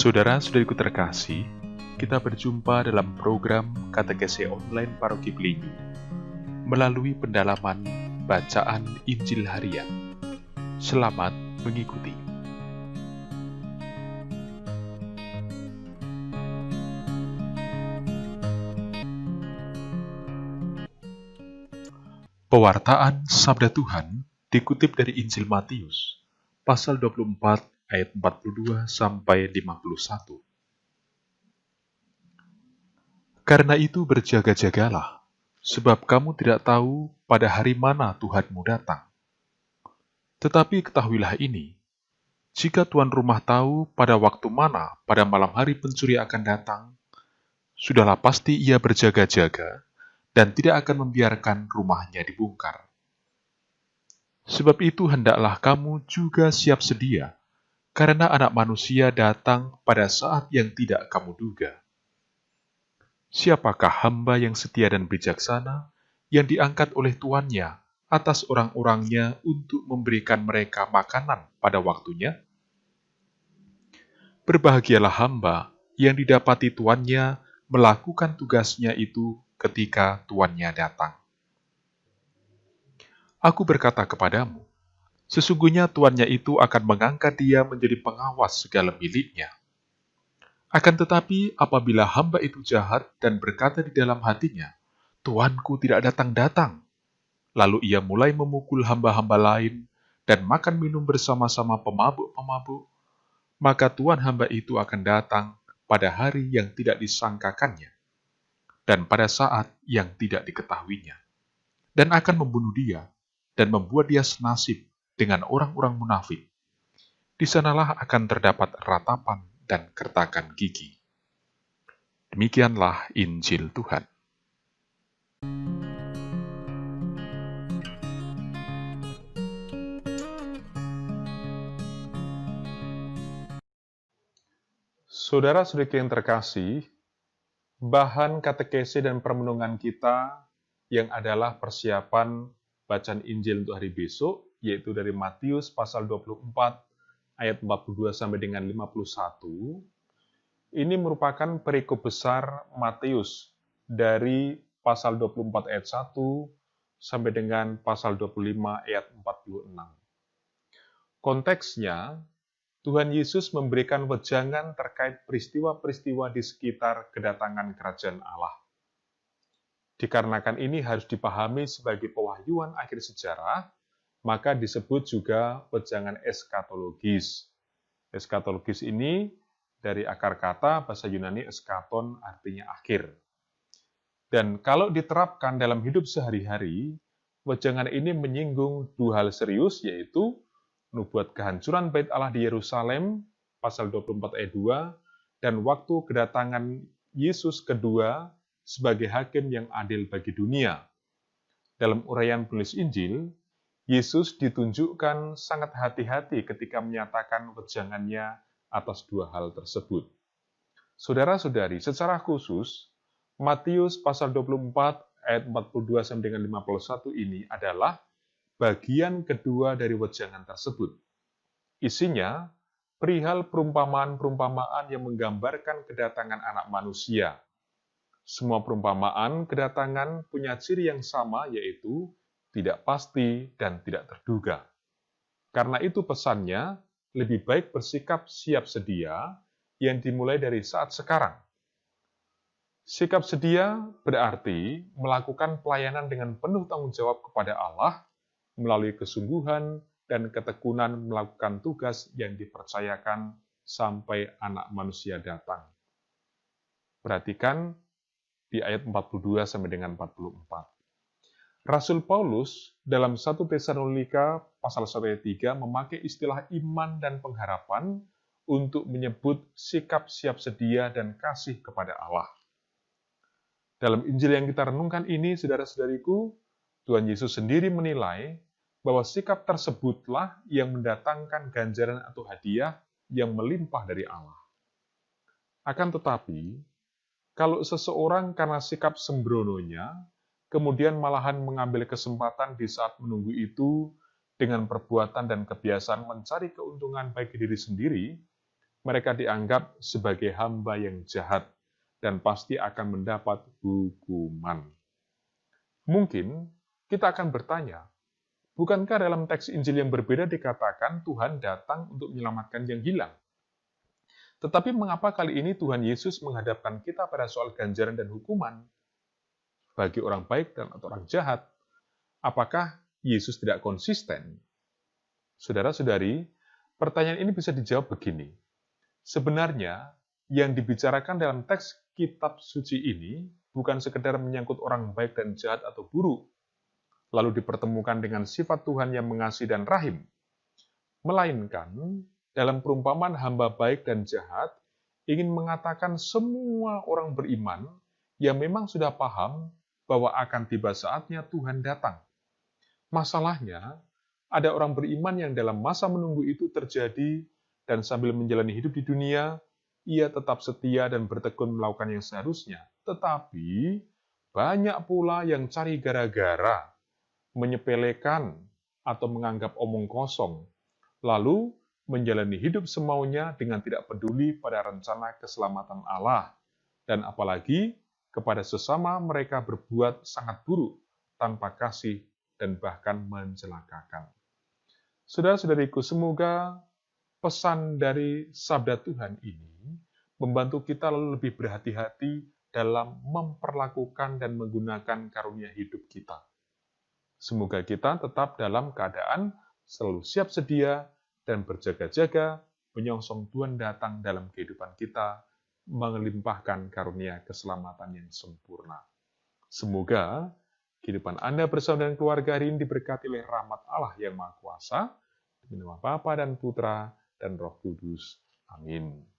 Saudara-saudariku terkasih, kita berjumpa dalam program Katekese Online Paroki Belinyu melalui pendalaman bacaan Injil Harian. Selamat mengikuti. Pewartaan Sabda Tuhan dikutip dari Injil Matius, pasal 24 ayat 42 sampai 51. Karena itu berjaga-jagalah, sebab kamu tidak tahu pada hari mana Tuhanmu datang. Tetapi ketahuilah ini, jika tuan rumah tahu pada waktu mana pada malam hari pencuri akan datang, sudahlah pasti ia berjaga-jaga dan tidak akan membiarkan rumahnya dibongkar. Sebab itu hendaklah kamu juga siap sedia, karena Anak Manusia datang pada saat yang tidak kamu duga. Siapakah hamba yang setia dan bijaksana yang diangkat oleh tuannya atas orang-orangnya untuk memberikan mereka makanan pada waktunya? Berbahagialah hamba yang didapati tuannya melakukan tugasnya itu ketika tuannya datang. Aku berkata kepadamu, sesungguhnya tuannya itu akan mengangkat dia menjadi pengawas segala miliknya. Akan tetapi apabila hamba itu jahat dan berkata di dalam hatinya, Tuanku tidak datang-datang, lalu ia mulai memukul hamba-hamba lain dan makan minum bersama-sama pemabuk-pemabuk, maka tuan hamba itu akan datang pada hari yang tidak disangkakannya dan pada saat yang tidak diketahuinya, dan akan membunuh dia dan membuat dia senasib dengan orang-orang munafik. Di sanalah akan terdapat ratapan dan kertakan gigi. Demikianlah Injil Tuhan. Saudara-saudari yang terkasih, bahan katekese dan permenungan kita yang adalah persiapan bacaan Injil untuk hari besok, yaitu dari Matius pasal 24 ayat 42 sampai dengan 51. Ini merupakan perikop besar Matius dari pasal 24 ayat 1 sampai dengan pasal 25 ayat 46. Konteksnya, Tuhan Yesus memberikan wejangan terkait peristiwa-peristiwa di sekitar kedatangan kerajaan Allah. Dikarenakan ini harus dipahami sebagai pewahyuan akhir sejarah, maka disebut juga wejangan eskatologis. Eskatologis ini dari akar kata bahasa Yunani eskaton artinya akhir. Dan kalau diterapkan dalam hidup sehari-hari, wejangan ini menyinggung dua hal serius, yaitu nubuat kehancuran Bait Allah di Yerusalem, pasal 24 ayat 2, dan waktu kedatangan Yesus kedua sebagai hakim yang adil bagi dunia. Dalam uraian penulis Injil, Yesus ditunjukkan sangat hati-hati ketika menyatakan wejangannya atas dua hal tersebut. Saudara-saudari, secara khusus, Matius pasal 24 ayat 42 sampai dengan 51 ini adalah bagian kedua dari wejangan tersebut. Isinya perihal perumpamaan-perumpamaan yang menggambarkan kedatangan Anak Manusia. Semua perumpamaan kedatangan punya ciri yang sama, yaitu tidak pasti dan tidak terduga. Karena itu pesannya, lebih baik bersikap siap sedia yang dimulai dari saat sekarang. Sikap sedia berarti melakukan pelayanan dengan penuh tanggung jawab kepada Allah melalui kesungguhan dan ketekunan melakukan tugas yang dipercayakan sampai Anak Manusia datang. Perhatikan di ayat 42 sampai dengan 44. Rasul Paulus dalam 1 Tesalonika pasal 1 ayat 3 memakai istilah iman dan pengharapan untuk menyebut sikap siap sedia dan kasih kepada Allah. Dalam Injil yang kita renungkan ini, saudara-saudariku, Tuhan Yesus sendiri menilai bahwa sikap tersebutlah yang mendatangkan ganjaran atau hadiah yang melimpah dari Allah. Akan tetapi, kalau seseorang karena sikap sembrononya, kemudian malahan mengambil kesempatan di saat menunggu itu dengan perbuatan dan kebiasaan mencari keuntungan bagi diri sendiri, mereka dianggap sebagai hamba yang jahat dan pasti akan mendapat hukuman. Mungkin kita akan bertanya, bukankah dalam teks Injil yang berbeda dikatakan Tuhan datang untuk menyelamatkan yang hilang? Tetapi mengapa kali ini Tuhan Yesus menghadapkan kita pada soal ganjaran dan hukuman bagi orang baik dan orang jahat? Apakah Yesus tidak konsisten? Saudara-saudari, pertanyaan ini bisa dijawab begini. Sebenarnya, yang dibicarakan dalam teks kitab suci ini bukan sekedar menyangkut orang baik dan jahat atau buruk, lalu dipertemukan dengan sifat Tuhan yang mengasihi dan rahim, melainkan dalam perumpamaan hamba baik dan jahat ingin mengatakan semua orang beriman yang memang sudah paham bahwa akan tiba saatnya Tuhan datang. Masalahnya, ada orang beriman yang dalam masa menunggu itu terjadi dan sambil menjalani hidup di dunia, ia tetap setia dan bertekun melakukan yang seharusnya. Tetapi, banyak pula yang cari gara-gara, menyepelekan, atau menganggap omong kosong, lalu menjalani hidup semaunya dengan tidak peduli pada rencana keselamatan Allah, dan apalagi kepada sesama mereka berbuat sangat buruk, tanpa kasih, dan bahkan mencelakakan. Saudara-saudariku, semoga pesan dari sabda Tuhan ini membantu kita lalu lebih berhati-hati dalam memperlakukan dan menggunakan karunia hidup kita. Semoga kita tetap dalam keadaan selalu siap sedia dan berjaga-jaga menyongsong Tuhan datang dalam kehidupan kita, melimpahkan karunia keselamatan yang sempurna. Semoga kehidupan Anda bersama dengan keluarga hari ini diberkati oleh rahmat Allah yang Maha Kuasa, demi nama Bapa dan Putra dan Roh Kudus. Amin.